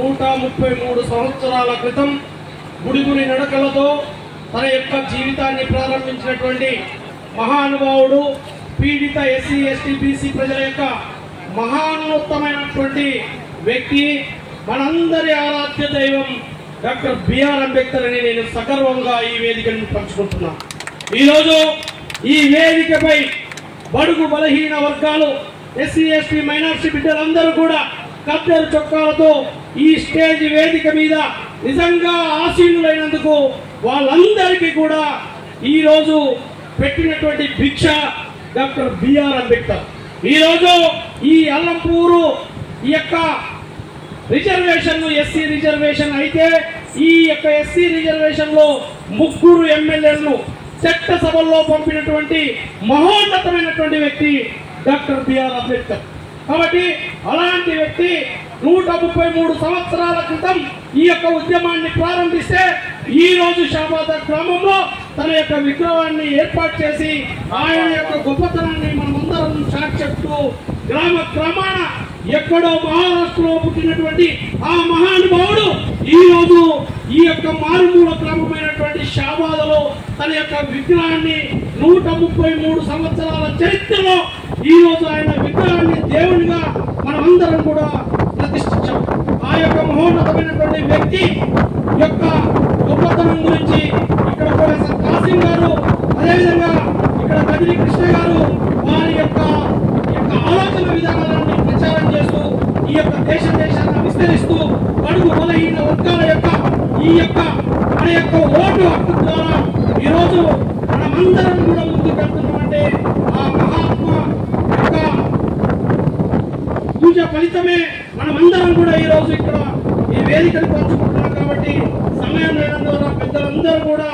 133 సంవత్సరాల క్రితం గుడిగుడి నడకలతో తన యొక్క జీవితాన్ని ప్రారంభించినటువంటి మహానుభావుడు, పీడిత ఎస్సీ ఎస్టీ బీసీ ప్రజల యొక్క మహానోత్తమైనటువంటి వ్యక్తి, మనందరి ఆరాధ్య దైవం డాక్టర్ బిఆర్ అంబేద్కర్ అని నేను సగర్వంగా ఈ వేదికను పంచుకుంటున్నాను. ఈరోజు ఈ వేదికపై బడుగు బలహీన వర్గాలు, ఎస్సీ ఎస్టీ మైనారిటీ బిడ్డలందరూ కూడా కద్దరు చొక్కాలతో ఈ స్టేజ్ వేదిక మీద నిజంగా ఆసీనులైనందుకు వాళ్ళందరికీ కూడా ఈరోజు పెట్టినటువంటి భిక్ష డాక్టర్ బిఆర్ అంబేద్కర్. ఈరోజు ఈ అల్లంపూరు ఈ యొక్క రిజర్వేషన్ ఎస్సీ రిజర్వేషన్ అయితే ఈ యొక్క ఎస్సీ రిజర్వేషన్ లో 3 ఎమ్మెల్యేలను చట్టసభల్లో పంపినటువంటి మహోన్నతమైనటువంటి వ్యక్తి డాక్టర్ బిఆర్ అంబేద్కర్. కాబట్టి అలాంటి వ్యక్తి 133 సంవత్సరాల క్రితం ఈ యొక్క ఉద్యమాన్ని ప్రారంభిస్తే ఈ రోజు షాబాద్ గ్రామంలో తన యొక్క విగ్రహాన్ని ఏర్పాటు చేసి ఆయన యొక్క గొప్పతనాన్ని మనమందరం చాటి చెప్తూ గ్రామాన ఎక్కడో మహారాష్ట్రలో పుట్టినటువంటి ఆ మహానుభావుడు ఈ రోజు ఈ యొక్క మారుమూల గ్రామమైనటువంటి షాబాద్లో తన యొక్క విగ్రహాన్ని 133 సంవత్సరాల చరిత్రలో ఈ రోజు ఆయన విగ్రహాన్ని దేవునిగా మనమందరం కూడా ప్రతిష్ఠించాం. ఆ యొక్క మహోన్నతమైనటువంటి వ్యక్తి యొక్క గొప్పతనం గురించి ఇక్కడ ప్రొఫెసర్ కాసిం గారు, అదేవిధంగా ఇక్కడ కదిరి కృష్ణ గారు వారి యొక్క ఆలోచన విధానాలను ప్రచారం చేస్తూ ఈ యొక్క దేశాన్ని విస్తరిస్తూ బడుగు బలహీన వర్గాల యొక్క ఈ యొక్క మన యొక్క ఓటు హక్కు ద్వారా ఈరోజు మనమందరం కూడా ముందుకు వెళ్తున్నామంటే ఆ మహాత్మా యొక్క పూజ ఫలితమే మనమందరం కూడా ఈరోజు ఇక్కడ ఈ వేదికను పంచుకుంటున్నాం. కాబట్టి సమయం లేనందువల్ల పెద్దలందరూ కూడా